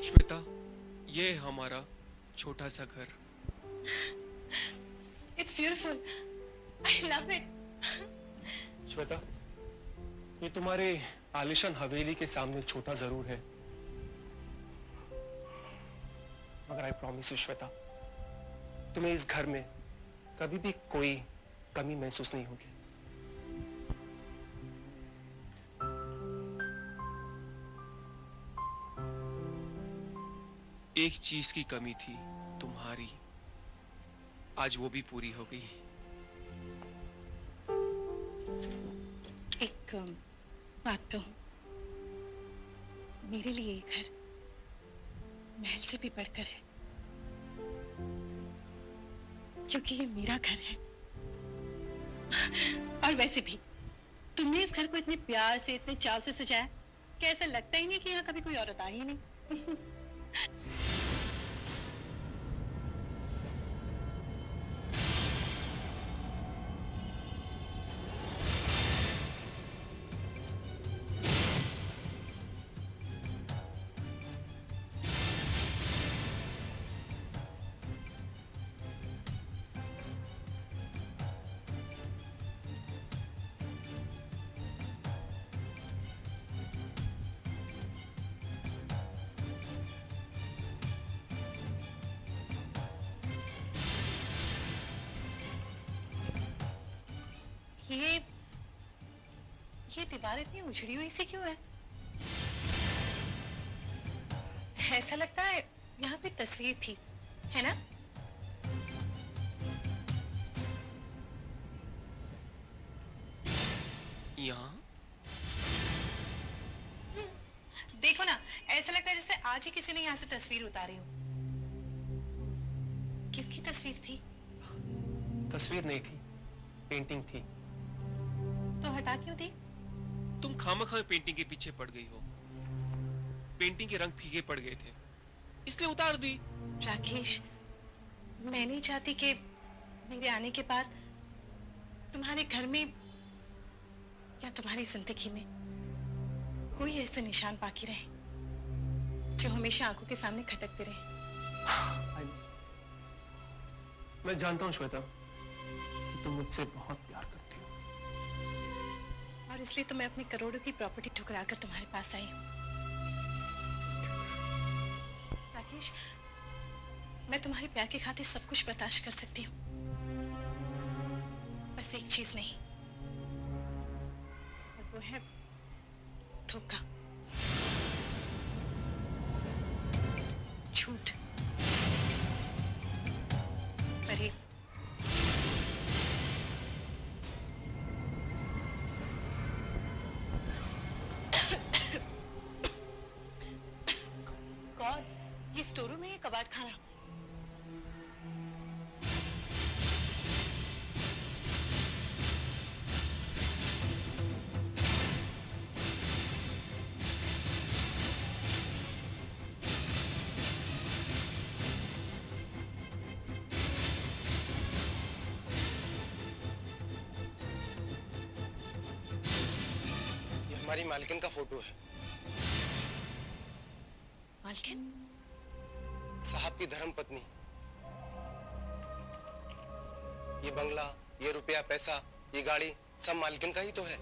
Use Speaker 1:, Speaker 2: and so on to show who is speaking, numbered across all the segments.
Speaker 1: श्वेता, ये है हमारा छोटा सा घर।
Speaker 2: It's beautiful. I love it.
Speaker 1: Shweta, ये तुम्हारे आलिशान हवेली के सामने छोटा जरूर है, मगर आई प्रॉमिस यू श्वेता, तुम्हें इस घर में कभी भी कोई कमी महसूस नहीं होगी। एक चीज की कमी थी, तुम्हारी। आज वो भी पूरी हो गई।
Speaker 2: एक बात कहूं, मेरे लिए ये घर महल से भी बढ़कर है, क्योंकि ये मेरा घर है। और वैसे भी तुमने इस घर को इतने प्यार से, इतने चाव से सजाया कि ऐसा लगता ही नहीं कि यहाँ कभी कोई औरत आई ही नहीं। ये दीवार इतनी उजड़ी हुई सी क्यों है? ऐसा लगता है यहाँ पे तस्वीर थी, है ना?
Speaker 1: यहाँ
Speaker 2: देखो ना, ऐसा लगता है जैसे आज ही किसी ने यहाँ से तस्वीर उतारी हो। किसकी तस्वीर थी?
Speaker 1: तस्वीर नहीं थी, पेंटिंग थी।
Speaker 2: तो हटा क्यों दी?
Speaker 1: तुम खामखा पेंटिंग के पीछे पड़ गई हो। पेंटिंग के रंग फीके पड़ गए थे, इसलिए उतार दी।
Speaker 2: राकेश, मैं नहीं चाहती कि मेरे आने के बाद तुम्हारे घर में या तुम्हारी जिंदगी में कोई ऐसे निशान बाकी रहे जो हमेशा आंखों के सामने खटकते रहे।
Speaker 1: मैं जानता हूँ श्वेता कि तुम मुझसे बहुत प्यार करती हो,
Speaker 2: और इसलिए तो मैं अपनी करोड़ों की प्रॉपर्टी ठुकरा कर तुम्हारे पास आई हूँ। राकेश, मैं तुम्हारे प्यार की खातिर सब कुछ बर्दाश्त कर सकती हूँ, बस एक चीज नहीं, और वो है धोखा, झूठ, फरेब। गॉड, ये स्टोर रूम है या कबाड़ खाना?
Speaker 3: हमारी मालकिन का फोटो है।
Speaker 2: मालकिन?
Speaker 3: साहब की धर्म पत्नी। ये बंगला, ये रुपया पैसा, ये गाड़ी सब मालकिन का ही तो है।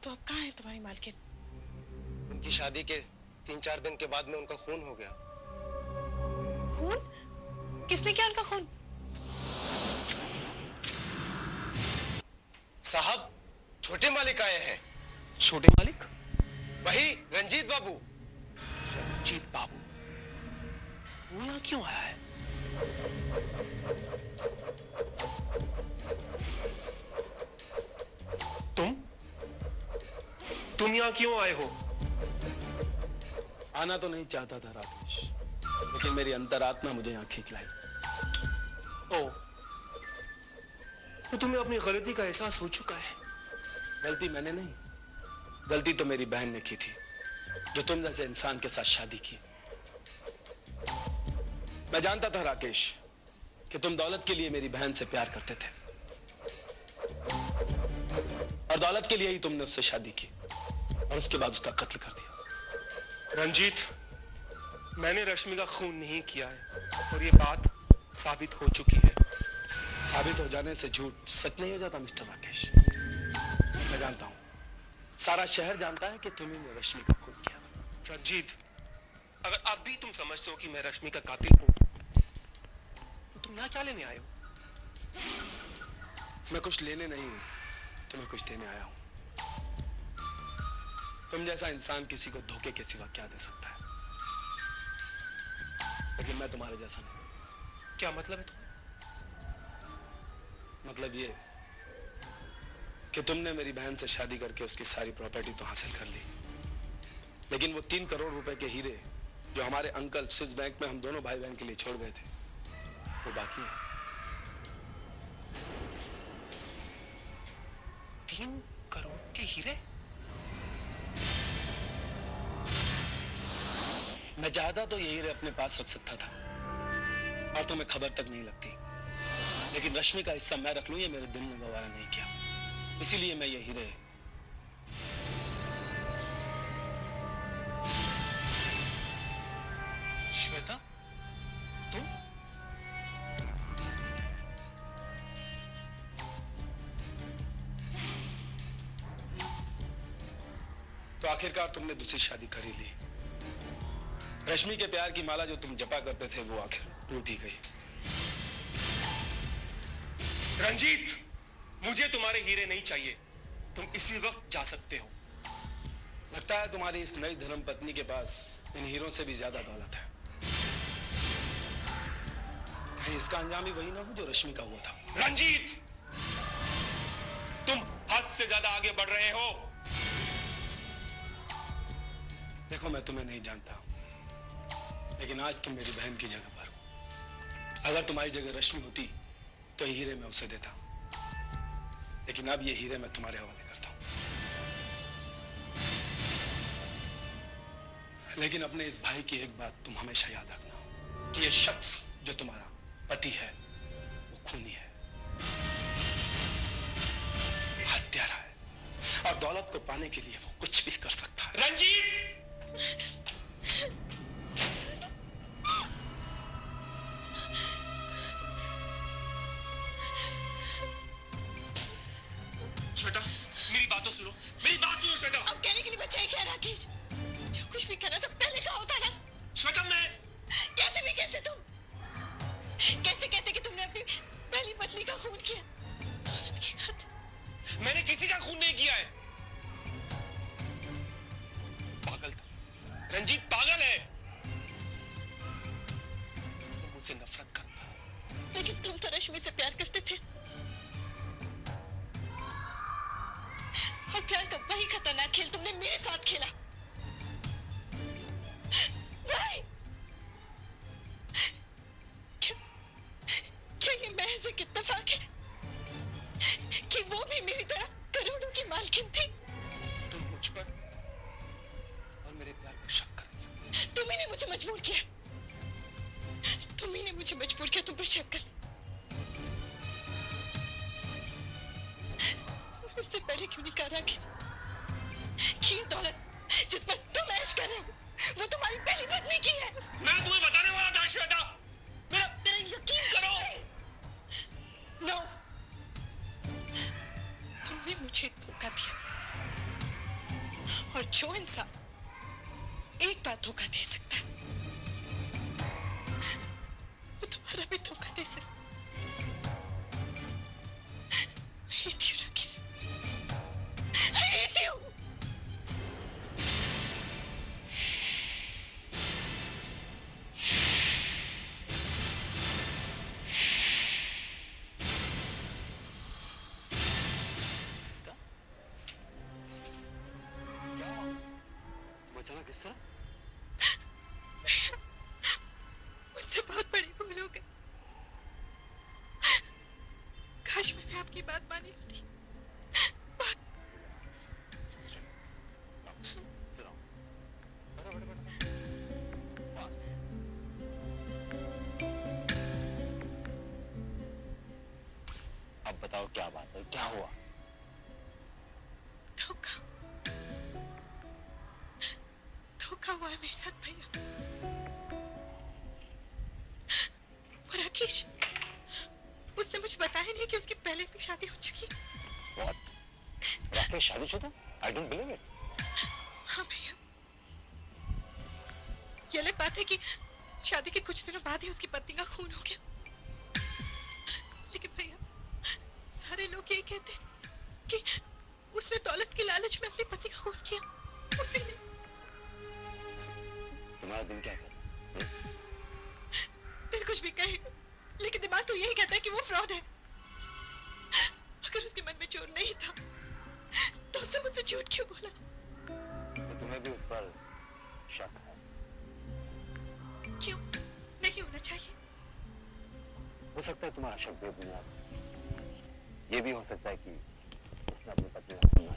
Speaker 2: तो अब कहाँ है तुम्हारी मालकिन?
Speaker 3: उनकी शादी के 3-4 दिन के बाद में उनका खून हो गया।
Speaker 2: खून? किसने किया उनका खून?
Speaker 3: साहब, छोटे मालिक आए हैं।
Speaker 1: छोटे मालिक?
Speaker 3: वही रंजीत बाबू।
Speaker 1: रंजीत बाबू वो यहाँ क्यों आया है? तुम यहाँ क्यों आए हो?
Speaker 4: आना तो नहीं चाहता था राकेश, लेकिन मेरी अंतरात्मा मुझे यहाँ खींच लाई।
Speaker 1: ओ, तो तुम्हें अपनी गलती का एहसास हो चुका है?
Speaker 4: गलती मैंने नहीं, गलती तो मेरी बहन ने की थी, जो तुम जैसे इंसान के साथ शादी की। मैं जानता था राकेश कि तुम दौलत के लिए मेरी बहन से प्यार करते थे और दौलत के लिए ही तुमने उससे शादी की और उसके बाद उसका कत्ल कर दिया।
Speaker 1: रंजीत, मैंने रश्मि का खून नहीं किया है और ये बात साबित हो चुकी है।
Speaker 4: साबित हो जाने से झूठ सच नहीं हो जाता मिस्टर राकेश। मैं जानता हूं, सारा शहर जानता है कि तुमने रश्मि का खून किया।
Speaker 1: रंजीत, अगर अब भी तुम समझते हो कि मैं रश्मि का कातिल हूं तो तुम यहाँ क्या लेने आए हो?
Speaker 4: मैं कुछ लेने नहीं, तुम्हें कुछ देने आया हूं। तुम जैसा इंसान किसी को धोखे के सिवा क्या दे सकता है, लेकिन मैं तुम्हारे जैसा नहीं।
Speaker 1: क्या मतलब है तुम्हारा?
Speaker 4: मतलब ये कि तुमने मेरी बहन से शादी करके उसकी सारी प्रॉपर्टी तो हासिल कर ली, लेकिन वो 3 करोड़ रुपए के हीरे जो हमारे अंकल स्विस बैंक में हम दोनों भाई बहन के लिए छोड़ गए थे, वो बाकी है।
Speaker 1: 3 करोड़ के हीरे?
Speaker 4: मैं चाहता तो ये हीरे अपने पास रख सकता था और तुम्हें खबर तक नहीं लगती, लेकिन रश्मि का हिस्सा मैं रख लूं ये मेरे दिल ने गवारा नहीं किया, इसीलिए मैं ये हीरे
Speaker 1: श्वेता, तुम?
Speaker 4: तो आखिरकार तुमने दूसरी शादी कर ही ली। रश्मि के प्यार की माला जो तुम जपा करते थे वो आखिर टूट ही गई।
Speaker 1: रंजीत, मुझे तुम्हारे हीरे नहीं चाहिए, तुम इसी वक्त जा सकते हो।
Speaker 4: लगता है तुम्हारी इस नई धर्म पत्नी के पास इन हीरों से भी ज्यादा दौलत है। कहीं इसका अंजाम ही वही ना हो जो रश्मि का हुआ था।
Speaker 1: रंजीत, तुम हद से ज्यादा आगे बढ़ रहे हो।
Speaker 4: देखो, मैं तुम्हें नहीं जानता, लेकिन आज तुम मेरी बहन की जगह पर हो। अगर तुम्हारी जगह रश्मि होती तो ये हीरे मैं उसे देता, लेकिन अब ये हीरे मैं तुम्हारे हवाले करता हूं। लेकिन अपने इस भाई की एक बात तुम हमेशा याद रखना कि ये शख्स जो तुम्हारा पति है वो खूनी है, हत्यारा है और दौलत को पाने के लिए वो कुछ भी कर सकता है।
Speaker 1: रंजीत, श्वेता, मेरी बात तो सुनो, मेरी बात सुनो श्वेता।
Speaker 2: अब कहने के लिए बच्चा ही क्या राकेश? जो कुछ भी करना था पहले का होता ना।
Speaker 1: श्वेता, मैं
Speaker 2: कैसे तुम कैसे कहते कि तुमने अपनी पहली पत्नी का खून किया? दौलत की खातिर।
Speaker 1: मैंने किसी का खून नहीं किया है। पागल था, रंजीत पागल है। वो मुझसे नफरत करता है।
Speaker 2: लेकिन तुम तो रश्मि से प्यार करते थे और प्यार का वही खतरनाक खेल तुमने मेरे साथ खेला। नहीं, क्या ये महज एक इत्तेफाक है कि वो भी मेरी तरह करोड़ों की मालकिन थी?
Speaker 1: तुम मुझ पर और मेरे प्यार पर शक कर रही हो।
Speaker 2: तुम्ही ने मुझे मजबूर किया, तुम्ही ने मुझे मजबूर किया तुम पर शक करने। मुझसे पहले क्यों नहीं कहा राकेश कि ये दौलत जिस पर तुम ऐश कर रहे हो वो तुम्हारी पहली पत्नी की है?
Speaker 1: मैं तुम्हें बताने वाला था श्वेता, मेरा यकीन करो।
Speaker 2: नो, तुमने मुझे धोखा दिया और जो इंसान एक बार धोखा दे सकता है वो तुम्हारा भी धोखा दे सकता है। I hate you, Rakesh. I hate you.
Speaker 1: अचानक किस तरह?
Speaker 2: मुझसे बहुत बड़ी भूल हो गई। काश मैंने आपकी बात मानी होती।
Speaker 1: Fast.
Speaker 5: बताओ क्या बात है, क्या हुआ?
Speaker 2: धोखा धोखा हुआ है मेरे साथ भैया। वो राकेश, उसने मुझे बताया नहीं कि उसकी पहले भी शादी हो चुकी है।
Speaker 5: What? राकेश शादीशुदा? I don't believe it.
Speaker 2: हाँ भैया, ये अलग बात है कि शादी के कुछ दिनों बाद ही उसकी पत्नी का खून हो गया, लेकिन भैया सारे लोग यही कहते हैं कि उसने दौलत की लालच में अपनी पत्नी का खून किया। उसी ने।
Speaker 5: तुम्हारा दिल क्या कहता है?
Speaker 2: दिल कुछ भी कहे, लेकिन दिमाग तो यही कहता है कि वो फ्रॉड है। अगर उसके मन में चोर नहीं था तो उसने मुझसे झूठ क्यों बोला?
Speaker 5: तो तुम्हें भी उस पर शक है?
Speaker 2: क्यों नहीं होना चाहिए?
Speaker 5: हो सकता है तुम्हारा शक बेबुनियाद है। ये भी हो सकता है कि उसने अपनी पत्नी का खून किया।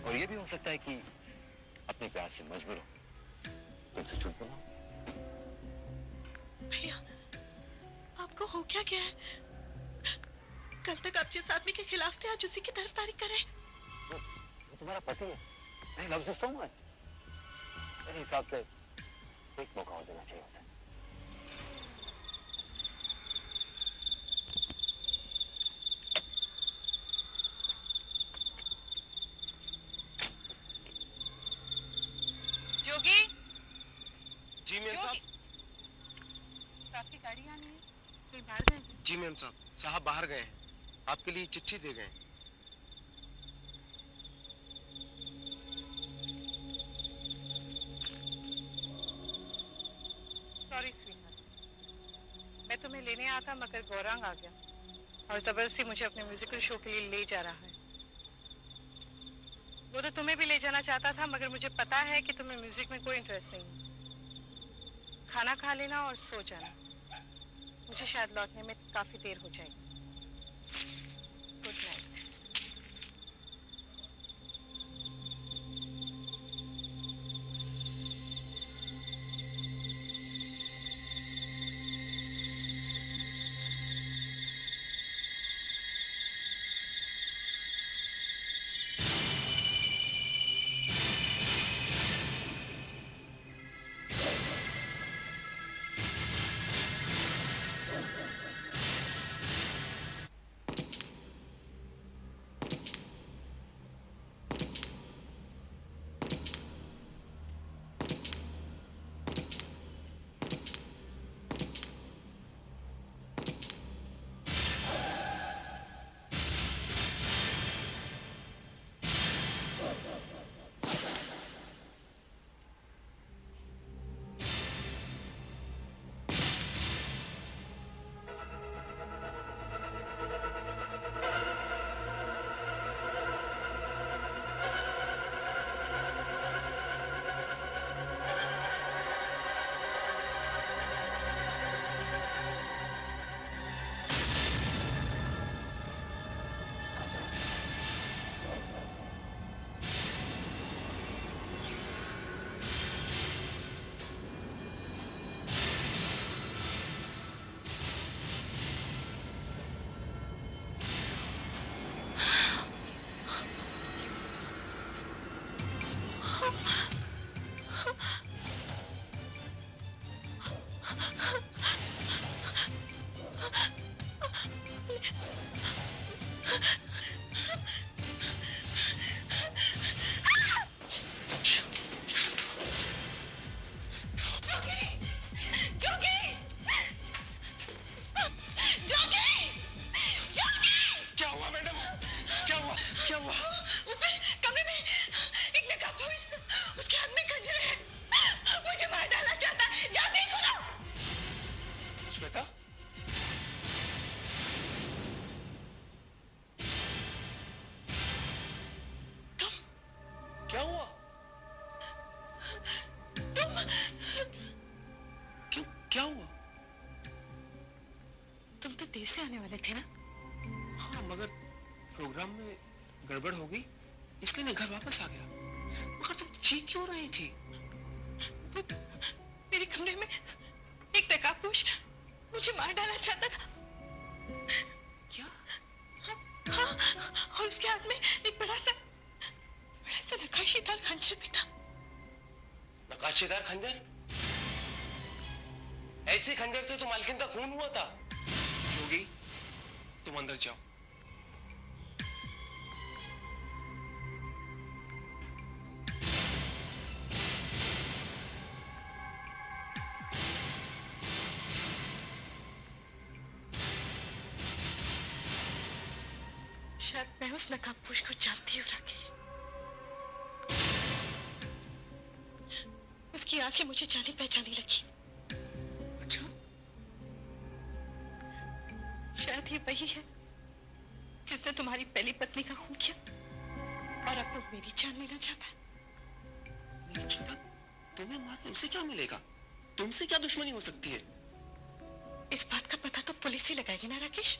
Speaker 5: और ये भी हो सकता है कि अपने प्यार से मजबूर हो तुमसे झूठ बोला।
Speaker 2: भैया, आपको हो क्या गया है? कल तक आप जिस आदमी के खिलाफ थे, आज उसी की तरफदारी कर रहे हैं।
Speaker 5: वो तुम्हारा पति है। नहीं, लव यू सो मच। मेरे हिसाब से एक मौका और देना चाहिए उसे।
Speaker 2: जोगी,
Speaker 3: जी मैम साहब।
Speaker 2: आपकी गाड़ी आनी है, कहीं बाहर गए?
Speaker 3: जी मैम साहब, साहब बाहर गए हैं, आपके लिए चिट्ठी दे गए।
Speaker 2: सॉरी स्वीटहार्ट, मैं तुम्हें लेने आया था मगर गौरांग आ गया और जबरदस्ती मुझे अपने म्यूजिकल शो के लिए ले जा रहा है। वो तो तुम्हें भी ले जाना चाहता था मगर मुझे पता है कि तुम्हें म्यूजिक में कोई इंटरेस्ट नहीं है। खाना खा लेना और सो जाना, मुझे शायद लौटने में काफी देर हो जाएगी। Good night.
Speaker 1: क्या हुआ? क्यों, क्या हुआ?
Speaker 2: तुम तो देर से आने वाले थे ना?
Speaker 1: हाँ, मगर प्रोग्राम में गड़बड़ हो गई, इसलिए मैं घर वापस आ गया। मगर तुम चीख क्यों रही थी?
Speaker 2: मेरे कमरे में एक नकाबपोश मुझे मार डालना चाहता था।
Speaker 1: क्या?
Speaker 2: हाँ, और उसके हाथ में एक बड़ा सा नक्काशीदार खंजर भी था।
Speaker 3: नकाशीदार खंजर? ऐसे खंजर से तो मालकिन का खून हुआ था।
Speaker 1: योगी, तुम अंदर जाओ।
Speaker 2: शायद मैं उस नकाबपोश को जानती हूँ राकेश। उसकी आंखें मुझे जानी पहचानी लगी।
Speaker 1: अच्छा?
Speaker 2: शायद ये वही है जिसने तुम्हारी पहली पत्नी का खून किया और अब वो मेरी जान लेना चाहता है।
Speaker 1: लेकिन श्वेता, तुम्हें मार के उसे क्या मिलेगा? तुमसे क्या दुश्मनी हो सकती है?
Speaker 2: इस बात का पता तो पुलिस ही लगाएगी ना राकेश।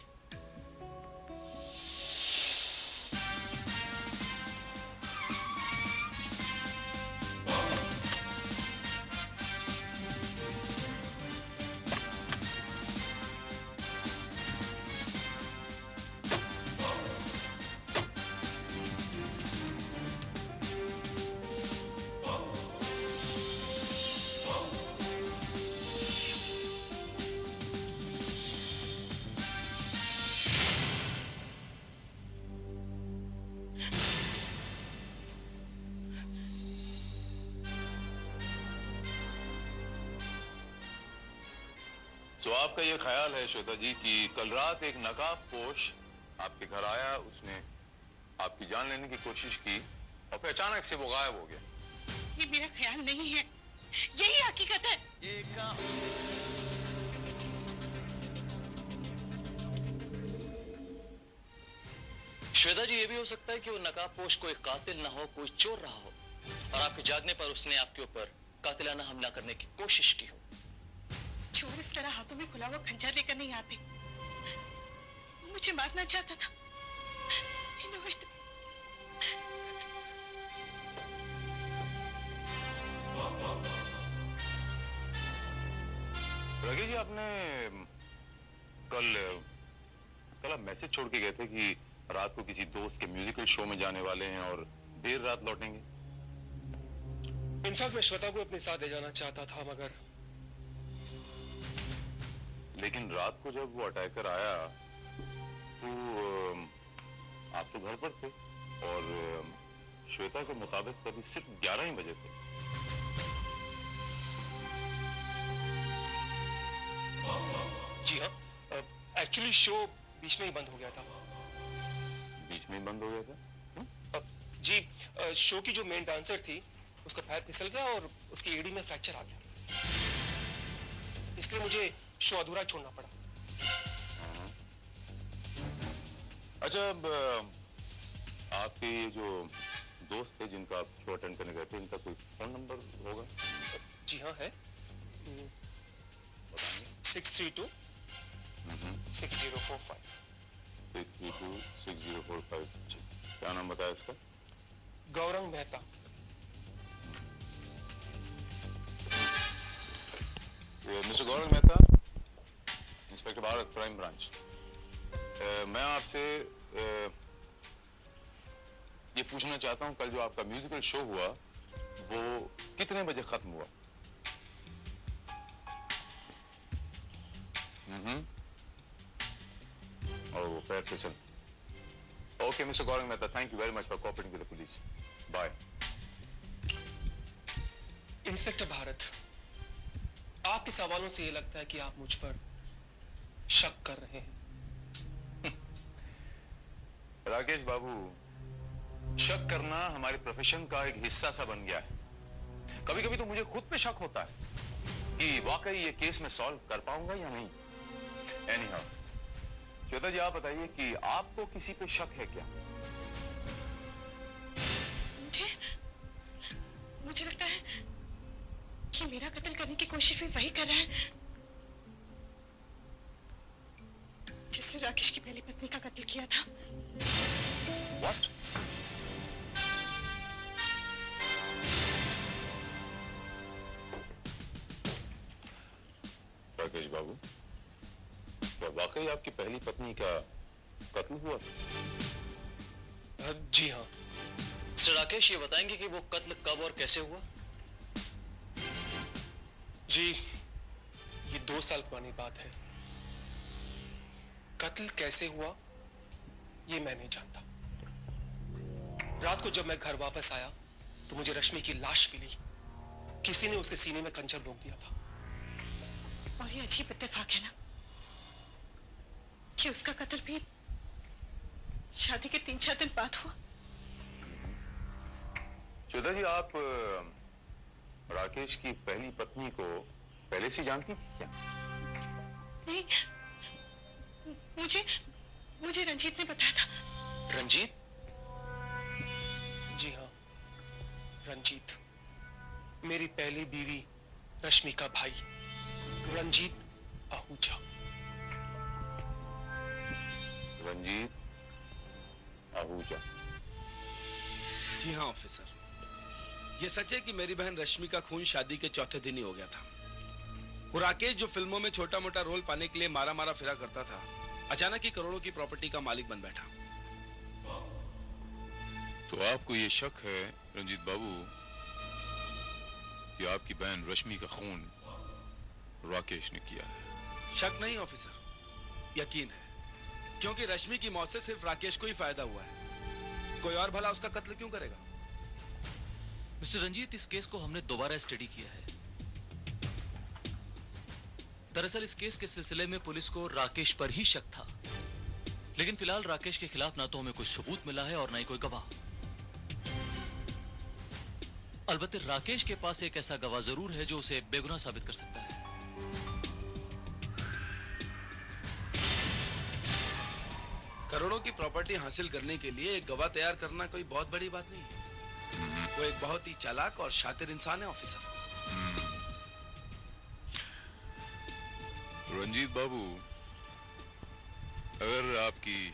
Speaker 6: तो आपका ये ख्याल है श्वेता जी कि कल रात एक नकाबपोश आपके घर आया, उसने आपकी जान लेने की कोशिश की और फिर अचानक से वो गायब हो गया?
Speaker 2: ये मेरा ख्याल नहीं है, यही हकीकत है।
Speaker 7: श्वेता जी, ये भी हो सकता है कि वो नकाबपोश कोई कातिल ना हो, कोई चोर रहा हो और आपके जागने पर उसने आपके ऊपर कातिलाना हमला करने की कोशिश की हो।
Speaker 2: चोर इस तरह हाथों में खुला हुआ खंजर लेकर नहीं आते। वो मुझे मारना चाहता था। You know it.
Speaker 6: Rakesh ji, आपने कल आप मैसेज छोड़ के गए थे कि रात को किसी दोस्त के म्यूजिकल शो में जाने वाले हैं और देर रात लौटेंगे।
Speaker 1: इनफैक्ट मैं श्वेता को अपने साथ ले जाना चाहता था, मगर
Speaker 6: लेकिन रात को जब वो अटैकर आया तो आप तो घर पर थे और श्वेता के मुताबिक तभी सिर्फ 11 ही बजे थे।
Speaker 1: जी हाँ, एक्चुअली शो बीच में ही बंद हो गया था।
Speaker 6: बीच में ही बंद हो गया था?
Speaker 1: जी, शो की जो मेन डांसर थी उसका पैर फिसल गया और उसकी एड़ी में फ्रैक्चर आ गया, इसलिए मुझे शो अधूरा छोड़ना पड़ा।
Speaker 6: अच्छा, अब आपके ये जो दोस्त थे जिनका आप शो अटेंड करने गए थे, इनका कोई फोन नंबर होगा?
Speaker 1: जी हाँ है, 632 6045।
Speaker 6: 632 6045। क्या नाम बताया इसका?
Speaker 1: Gaurang Mehta.
Speaker 6: Mister Gaurang Mehta, inspector Bharat, prime branch. मैं आपसे ये पूछना चाहता हूँ, कल जो आपका म्यूजिकल शो हुआ वो कितने बजे खत्म हुआ? और वो पैर फिसल। Okay mister Gaurang Mehta, thank you very much for cooperating with the police. Bye.
Speaker 1: Inspector Bharat, आपके सवालों से ये लगता है कि आप मुझ पर शक कर रहे हैं।
Speaker 6: राकेश बाबू, शक करना हमारे प्रोफेशन का एक हिस्सा सा बन गया है। कभी कभी तो मुझे खुद पे शक होता है कि वाकई ये केस मैं सॉल्व कर पाऊंगा या नहीं। एनीहाउ, श्वेता जी, आप बताइए कि आपको किसी पे शक है क्या?
Speaker 2: मुझे लगता है कि मेरा कत्ल करने की कोशिश भी वही कर रहा है जिससे राकेश की पहली पत्नी का कत्ल किया था।
Speaker 6: What? राकेश बाबू, क्या वाकई आपकी पहली पत्नी का कत्ल हुआ था?
Speaker 1: जी हाँ।
Speaker 7: मिस्टर राकेश, ये बताएंगे कि वो कत्ल कब और कैसे हुआ?
Speaker 1: जी, ये 2 साल पुरानी बात है। कत्ल कैसे हुआ ये मैं नहीं जानता। रात को जब मैं घर वापस आया तो मुझे रश्मि की लाश मिली। किसी ने उसके सीने में खंजर रोक दिया था।
Speaker 2: और ये अजीब इत्तेफाक है ना कि उसका कत्ल भी शादी के 3-4 दिन बाद हुआ।
Speaker 6: श्वेता जी, आप राकेश की पहली पत्नी को पहले से जानती थी क्या?
Speaker 2: नहीं, मुझे रंजीत ने बताया था।
Speaker 7: रंजीत?
Speaker 1: जी हाँ, रंजीत। मेरी पहली बीवी रश्मि का भाई रंजीत आहूजा।
Speaker 6: रंजीत आहूजा।
Speaker 4: जी हाँ ऑफिसर, ये सच है कि मेरी बहन रश्मि का खून शादी के चौथे दिन ही हो गया था। वो राकेश जो फिल्मों में छोटा मोटा रोल पाने के लिए मारा मारा फिरा करता था, अचानक ही करोड़ों की प्रॉपर्टी का मालिक बन बैठा।
Speaker 6: तो आपको ये शक है रंजीत बाबू कि आपकी बहन रश्मि का खून राकेश ने किया है?
Speaker 4: शक नहीं ऑफिसर, यकीन है। क्योंकि रश्मि की मौत से सिर्फ राकेश को ही फायदा हुआ है। कोई और भला उसका कत्ल क्यों करेगा?
Speaker 7: मिस्टर रंजीत, इस केस को हमने दोबारा स्टडी किया है। दरअसल इस केस के सिलसिले में पुलिस को राकेश पर ही शक था, लेकिन फिलहाल राकेश के खिलाफ ना तो हमें कोई सबूत मिला है और ना ही कोई गवाह। अलबत्ते राकेश के पास एक ऐसा गवाह जरूर है जो उसे बेगुनाह साबित कर सकता है।
Speaker 4: करोड़ों की प्रॉपर्टी हासिल करने के लिए एक गवाह तैयार करना कोई बहुत बड़ी बात नहीं है। वो एक बहुत ही चालाक और शातिर इंसान है ऑफिसर।
Speaker 6: रंजीत बाबू, अगर आपकी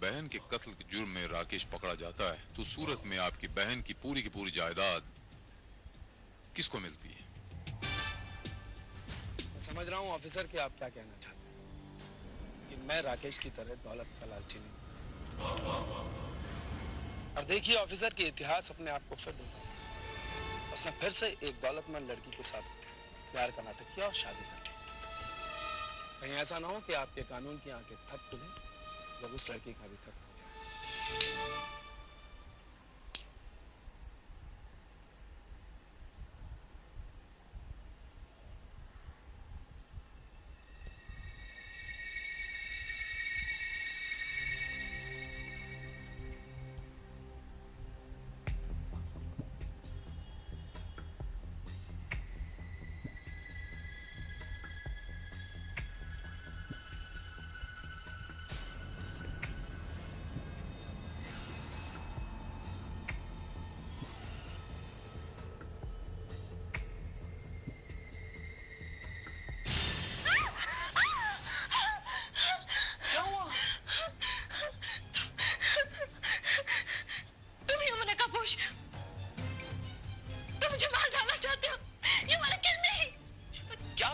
Speaker 6: बहन के कत्ल के जुर्म में राकेश पकड़ा जाता है तो सूरत में आपकी बहन की पूरी जायदाद किसको मिलती है?
Speaker 4: समझ रहा हूँ ऑफिसर कि आप क्या कहना चाहते हैं कि मैं राकेश की तरह दौलत का लालची नहीं। और देखिए ऑफिसर कि इतिहास अपने आप को फिर दोहराता है। उसने फिर से एक दौलतमंद लड़की के साथ प्यार का नाटक किया और शादी कर ली। कहीं ऐसा ना हो कि आपके कानून की आंखें थप खुले जब उस लड़की का भी खत्म हो जाए।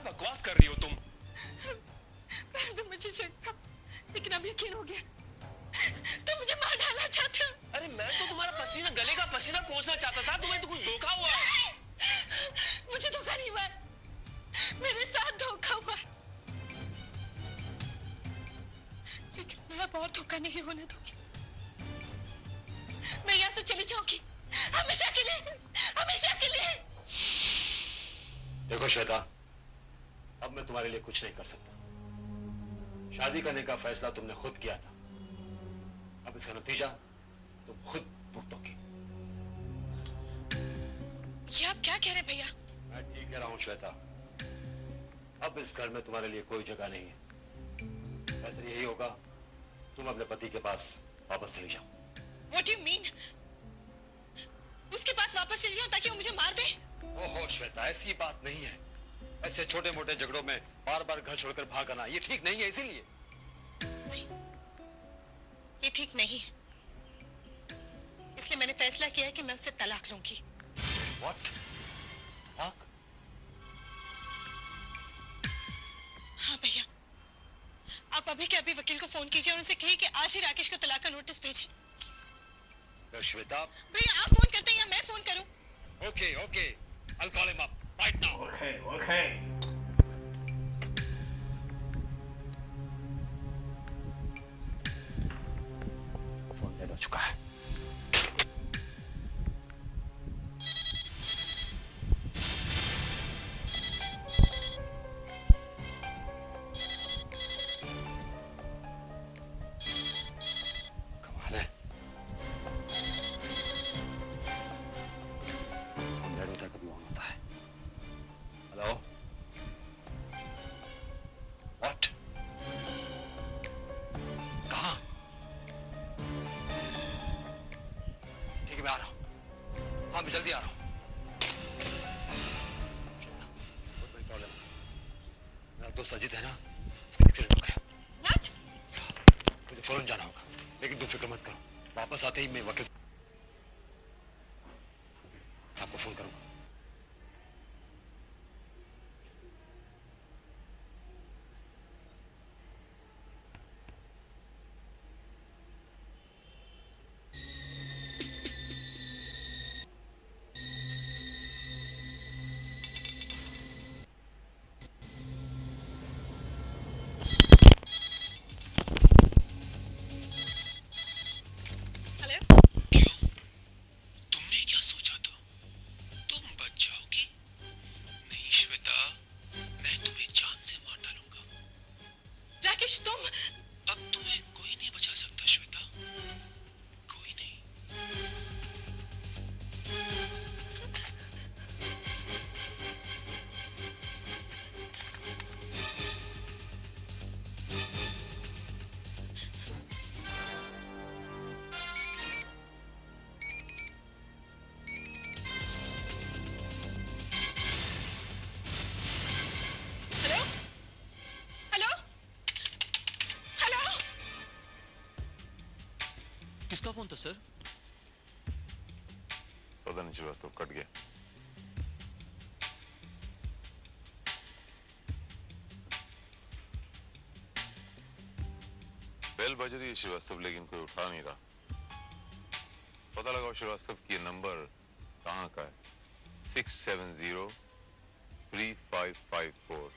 Speaker 1: बकवास कर रही हो तुम?
Speaker 2: पहले तो मुझे शक था, लेकिन अब यकीन हो गया। तुम मुझे मार डालना चाहते हो।
Speaker 1: अरे मैं तो तुम्हारा पसीना, गले का पसीना पोंछना चाहता था। तुम्हें तो कुछ धोखा हुआ है।
Speaker 2: मुझे धोखा नहीं हुआ, मेरे साथ धोखा हुआ, लेकिन मैं अब और धोखा नहीं होने दूंगी। मैं यहाँ से चली जाऊंगी, हमेशा के लिए, हमेशा के लिए।
Speaker 5: देखो श्वेता, अब मैं तुम्हारे लिए कुछ नहीं कर सकता। शादी करने का फैसला तुमने खुद किया था, अब इसका नतीजा तुम खुद भुगतोगे।
Speaker 2: ये आप क्या कह रहे हैं भैया?
Speaker 5: मैं ठीक कह रहा हूं श्वेता, अब इस घर में तुम्हारे लिए कोई जगह नहीं है। बेहतर यही होगा तुम अपने पति के पास वापस चली जाओ।
Speaker 2: What do you mean? उसके पास वापस चली जाऊं ताकि वो मुझे मार दे?
Speaker 5: ओहो श्वेता, ऐसी बात नहीं है। ऐसे छोटे मोटे झगड़ों में बार बार घर छोड़कर भागना ये ठीक नहीं है, इसीलिए।
Speaker 2: नहीं, ये ठीक नहीं है। इसलिए मैंने फैसला किया है कि मैं उससे तलाक लूंगी।
Speaker 5: What? तलाक?
Speaker 2: हाँ भैया, कीजिए और उनसे कहिए कि आज ही राकेश को तलाक का नोटिस भेजें।
Speaker 5: श्वेता,
Speaker 2: भैया आप फोन करते हैं या मैं फोन करूं?
Speaker 5: okay, okay, I'll call him up right now.
Speaker 6: Okay.
Speaker 5: Phone dead हो चुका है। कमाल है। फोन डेड होता है कभी ऑन होता है। हेलो, व्हाट, कहाँ? ठीक है, मैं आ रहा हूँ। हाँ, मैं जल्दी आ रहा हूँ। बहुत बड़ी प्रॉब्लम है। मेरा दोस्त अजीत है ना, उसका एक्सीडेंट हो गया।
Speaker 2: What?
Speaker 5: मुझे फौरन जाना होगा, लेकिन तुम फिक्र मत करो, वापस आते ही मैं वकील साहब को फोन करूंगा।
Speaker 2: हेलो?
Speaker 1: तुमने क्या सोचा था? तुम बच जाओगी? नहीं श्वेता, मैं तुम्हें जान से मार डालूंगा।
Speaker 2: राकेश तुम?
Speaker 1: अब तुम्हें कोई नहीं बचा सकता श्वेता, कोई नहीं।
Speaker 2: हेलो? हेलो? हेलो?
Speaker 7: किसका फोन था सर?
Speaker 6: पता नहीं श्रीवास्तव, कट गया। बेल बज रही है श्रीवास्तव, लेकिन कोई उठा नहीं रहा। पता लगाओ श्रीवास्तव कि ये नंबर कहाँ का है। 670-3554।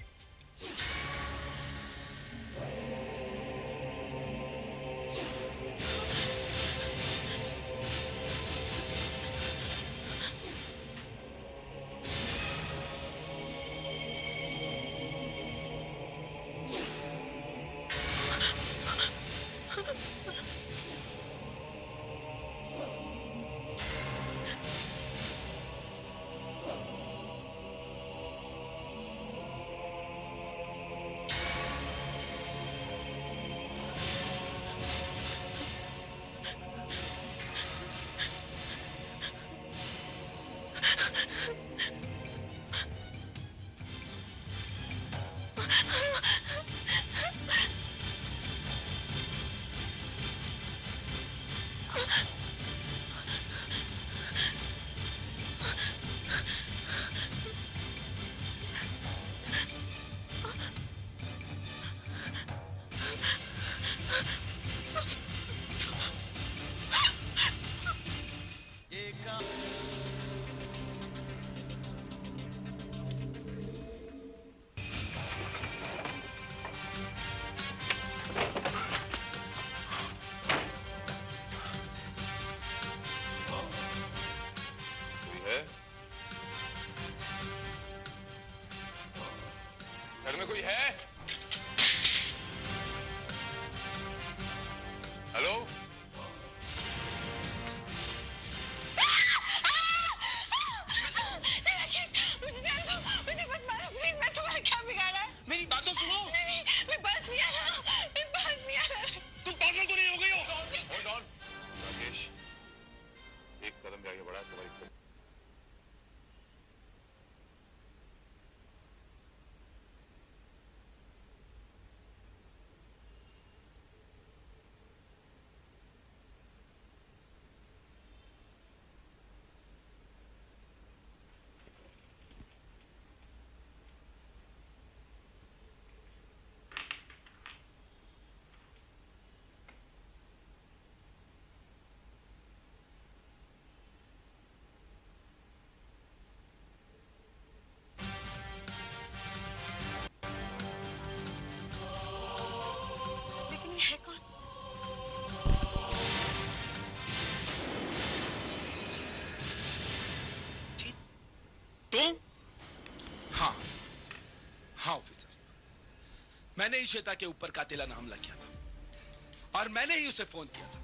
Speaker 4: मैंने ही श्वेता के ऊपर कातिलाना हमला किया था और मैंने ही उसे फोन किया था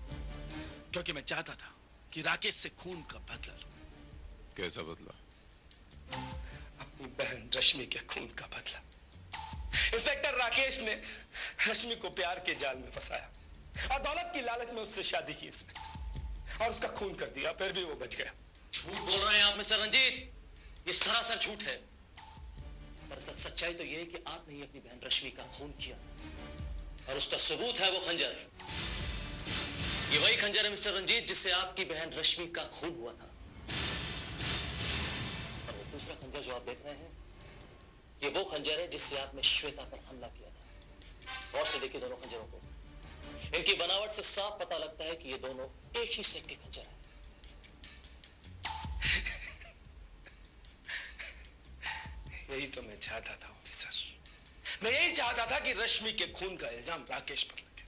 Speaker 4: क्योंकि मैं चाहता था कि राकेश से खून का बदला लूं।
Speaker 6: कैसा बदला?
Speaker 4: अपनी बहन रश्मि के खून का बदला। इंस्पेक्टर राकेश ने रश्मि को प्यार के जाल में फंसाया और दौलत की लालच में उससे शादी की इंस्पेक्टर, और उसका खून कर दिया, फिर भी वो बच गया।
Speaker 7: झूठ बोल रहे हैं आप मिस्टर रंजीत, ये सरासर झूठ है। दरअसल सच्चाई तो यह है कि आपने ही अपनी बहन रश्मि का खून किया और उसका सबूत है वो खंजर। ये वही खंजर है मिस्टर रंजीत जिससे आपकी बहन रश्मि का खून हुआ था। और वो दूसरा खंजर जो आप देख रहे हैं, ये वो खंजर है जिससे आपने श्वेता पर हमला किया था। और से देखिए दोनों खंजरों को, इनकी बनावट से साफ पता लगता है कि ये दोनों एक ही सेट के खंजर हैं।
Speaker 4: यही तो मैं चाहता था ऑफिसर, मैं यही चाहता था कि रश्मि के खून का इल्जाम राकेश पर लगे,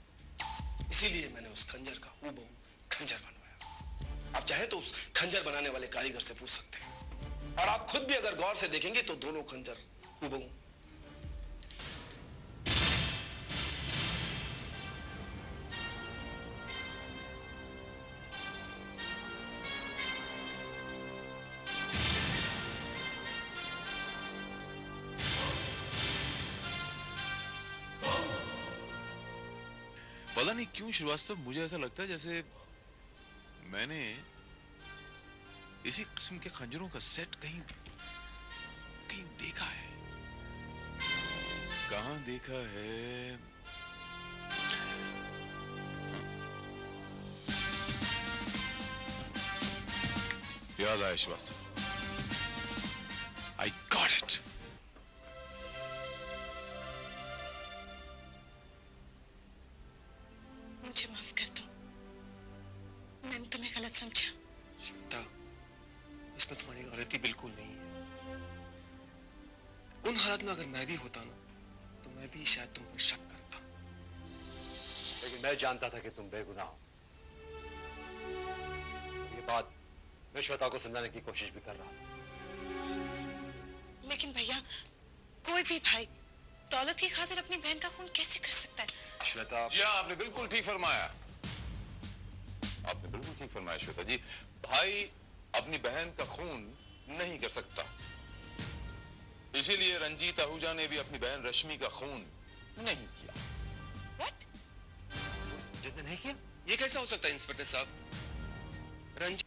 Speaker 4: इसीलिए मैंने उस खंजर का हूबहू खंजर बनवाया। आप चाहे तो उस खंजर बनाने वाले कारीगर से पूछ सकते हैं, और आप खुद भी अगर गौर से देखेंगे तो दोनों खंजर हूबहू।
Speaker 6: पता नहीं क्यों श्रीवास्तव, मुझे ऐसा लगता है जैसे मैंने इसी किस्म के खंजरों का सेट कहीं कहीं देखा है। कहां देखा है? याद आया श्रीवास्तव, आई गॉट इट।
Speaker 2: मुझे माफ कर दो, मैंने तुम्हें गलत समझा।
Speaker 1: श्वेता, इसमें तुम्हारी गलती बिल्कुल नहीं है। उन हालत में अगर मैं भी होता ना, तो मैं भी शायद तुम पर शक करता।
Speaker 5: लेकिन मैं जानता था कि तुम बेगुनाह हो। ये बात मैं श्वेता को समझाने की कोशिश भी कर रहा हूं।
Speaker 2: लेकिन भैया, कोई भी भाई दौलत की खातिर अपनी बहन का खून कैसे कर सकता है?
Speaker 5: श्वेता,
Speaker 6: जी हाँ, आपने बिल्कुल ठीक फरमाया। आपने बिल्कुल ठीक फरमाया श्वेता जी। भाई अपनी बहन का खून नहीं कर सकता, इसीलिए रंजीत आहूजा ने भी अपनी बहन रश्मि का खून नहीं किया।
Speaker 2: What?
Speaker 1: जितने नहीं किया? ये कैसा हो सकता है इंस्पेक्टर साहब? रंजीत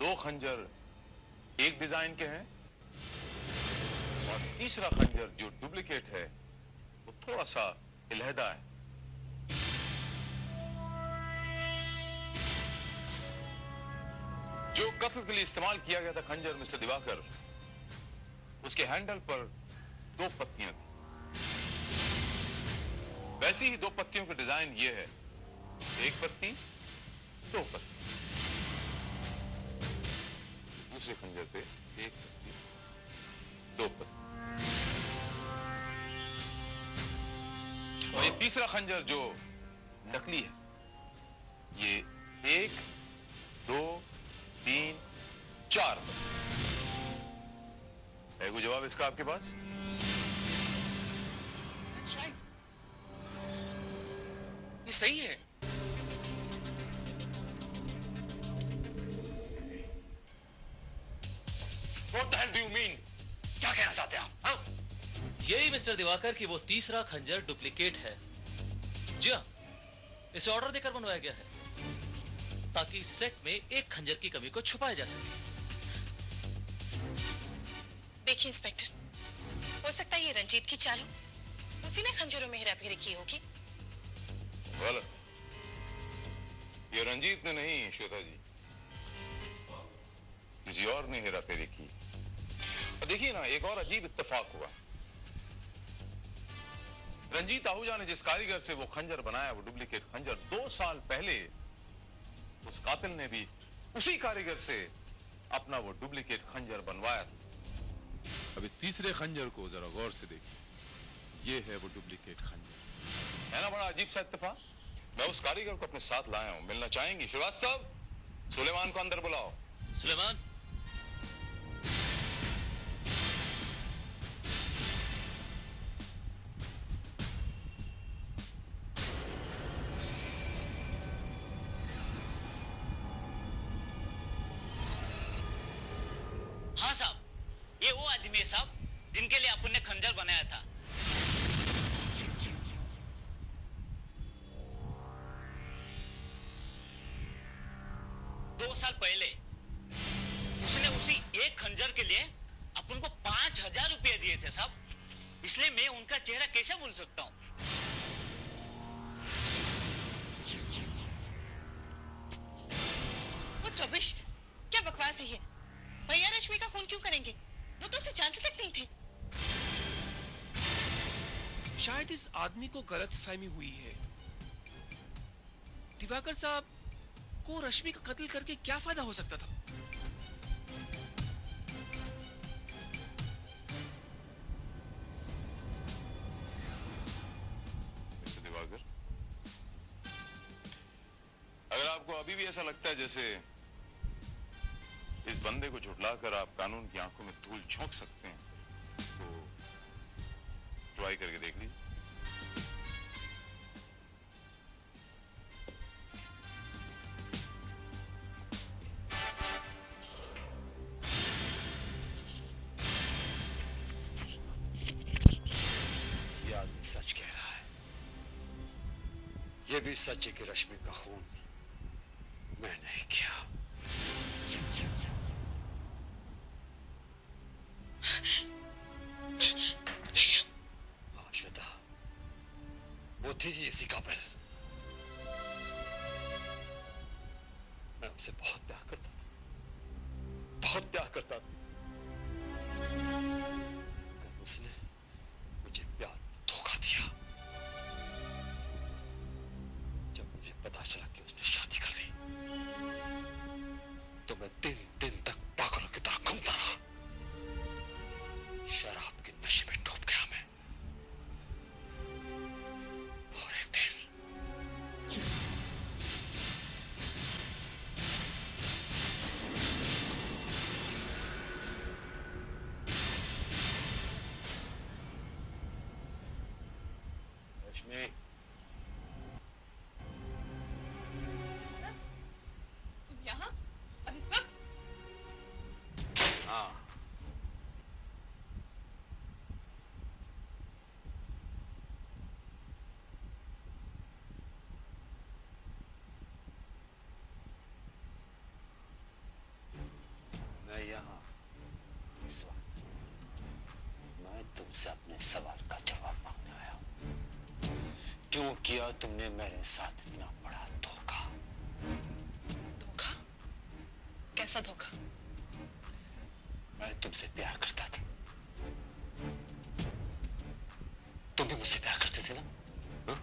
Speaker 6: दो खंजर एक डिजाइन के हैं और तीसरा खंजर जो डुप्लीकेट है वो थोड़ा सा इलहदा है। जो कत्ल के लिए इस्तेमाल किया गया था खंजर मिस्टर दिवाकर, उसके हैंडल पर 2 पत्तियां थी। वैसी ही 2 पत्तियों का डिजाइन ये है, 1 पत्ती 2 पत्ती। दूसरे खंजर पे 1 पत्ती 2 पत्ती। और ये तीसरा खंजर जो नकली है, ये 1 2 3 4 है। कोई जवाब इसका आपके पास?
Speaker 1: That's right. ये सही है।
Speaker 5: What the hell do you mean? क्या कहना चाहते हैं आप? हाँ?
Speaker 7: यही मिस्टर दिवाकर की वो तीसरा खंजर डुप्लीकेट है। जी हाँ, इसे ऑर्डर देकर बनवाया गया है ताकि सेट में एक खंजर की कमी को छुपाया जा सके।
Speaker 2: देखिए इंस्पेक्टर, हो सकता है ये रंजीत की चाल हो। उसी ने खंजरों में हेराफेरी की होगी।
Speaker 6: गलत। ये रंजीत ने नहीं श्वेता जी, किसी और ने हेराफेरी की। और देखिए ना, एक और अजीब इत्तेफाक हुआ। रंजीत आहूजा ने जिस कारीगर से वो खंजर बनाया, वो डुप्लीकेट खंजर, 2 साल पहले उस कातिल ने भी उसी कारीगर से अपना वो डुप्लीकेट खंजर बनवाया था।
Speaker 8: अब इस तीसरे खंजर को जरा गौर से देखिए, ये है वो डुप्लीकेट खंजर।
Speaker 6: है ना बड़ा अजीब सा इत्तेफाक। मैं उस कारीगर को अपने साथ लाया हूं, मिलना चाहेंगी? श्रीवास्तव, सुलेमान को अंदर बुलाओ।
Speaker 7: सुलेमान,
Speaker 9: हाँ साहब, ये वो आदमी है साहब जिनके लिए अपन ने खंजर बनाया था। दो साल पहले उसने उसी एक खंजर के लिए अपन को 5,000 रुपये दिए थे साहब, इसलिए मैं उनका चेहरा कैसे भूल सकता हूँ।
Speaker 2: वो चौबिश, क्या बकवास है ये? भैया रश्मि का खून क्यों करेंगे? वो तो उसे जानते तक नहीं थे।
Speaker 1: शायद इस आदमी को गलतफहमी हुई है। दिवाकर साहब को रश्मि का कत्ल करके क्या फायदा हो सकता था?
Speaker 6: मिस्टर दिवाकर, अगर आपको अभी भी ऐसा लगता है जैसे इस बंदे को झुठलाकर आप कानून की आंखों में धूल झोंक सकते हैं, तो ट्राई करके देख लीजिए।
Speaker 5: ये आदमी सच कह रहा है। ये भी सच है कि रश्मि का खून मैं नहीं किया। हाँ श्वेता, वो थी ही इसी काबिल। मैं उसे बहुत प्यार करता था, बहुत प्यार करता था। मगर उसने मुझे प्यार में धोखा दिया। जब मुझे पता चला कि उसने शादी कर ली, तो मैं 3 दिन तक पागलों की तरह घूमता रहा। शराब के नशे में डूब गया मैं। और एक दिन रश्मि,
Speaker 2: तुम यहाँ और इस वक्त?
Speaker 5: हाँ, मैं यहाँ इस वक्त सवाल का जवाब मांगने आया हूं। क्यों किया तुमने मेरे साथ इतना बड़ा धोखा?
Speaker 2: धोखा? कैसा धोखा?
Speaker 5: मैं तुमसे प्यार करता था, तुम भी मुझसे प्यार करते थे ना? हा?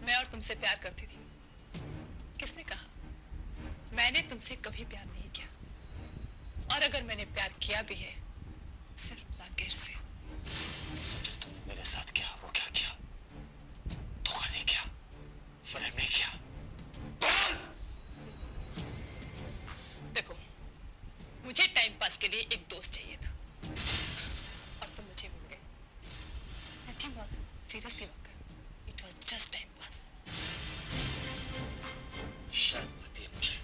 Speaker 2: मैं और तुमसे प्यार करती थी। किसने कहा? मैंने तुमसे कभी प्यार नहीं किया, और अगर मैंने प्यार किया भी है सिर्फ राकेश से।
Speaker 5: जो तुमने मेरे साथ किया वो क्या किया? धोखा नहीं किया, फरेब नहीं किया।
Speaker 2: देखो, मुझे टाइम पास के लिए एक दोस्त चाहिए था, और तुम मुझे मिल गए। Nothing was seriously work. It was just time pass.
Speaker 5: शर्म आती है मुझे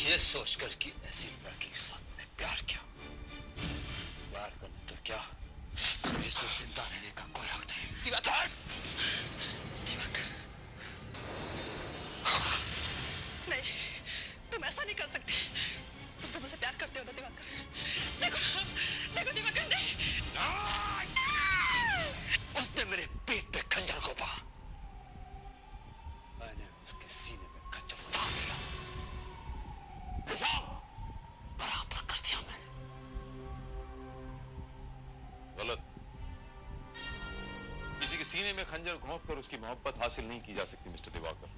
Speaker 5: ये सोचकर कि ऐसी लड़की के साथ मैं प्यार किया। प्यार करना तो क्या, मुझे तो जिंदा रहने का कोई हक नहीं।
Speaker 2: दिवाकर! दिवाकर! नहीं, तुम ऐसा नहीं कर सकते। तुम तो मुझसे प्यार करते हो ना दिवाकर? देखो, देखो दिवाकर, नहीं!
Speaker 5: उसने मेरे पेट पे खंजर घोंपा, मैंने उसके सीने में खंजर उतार दिया। हिसाब बराबर कर दिया मैंने।
Speaker 6: गलत। किसी के सीने में खंजर घोंप कर उसकी मोहब्बत हासिल नहीं की जा सकती मिस्टर दिवाकर।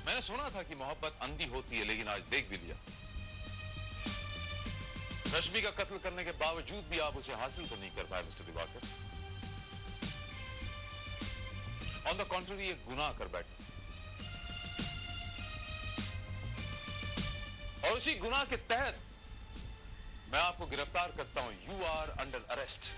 Speaker 6: मैंने सुना था कि मोहब्बत अंधी होती है, लेकिन आज देख भी लिया। रश्मि का कत्ल करने के बावजूद भी आप उसे हासिल तो नहीं कर पाए mister Diwakar. On the contrary एक गुनाह कर बैठे, और उसी गुनाह के तहत मैं आपको गिरफ्तार करता हूं। You are under arrest.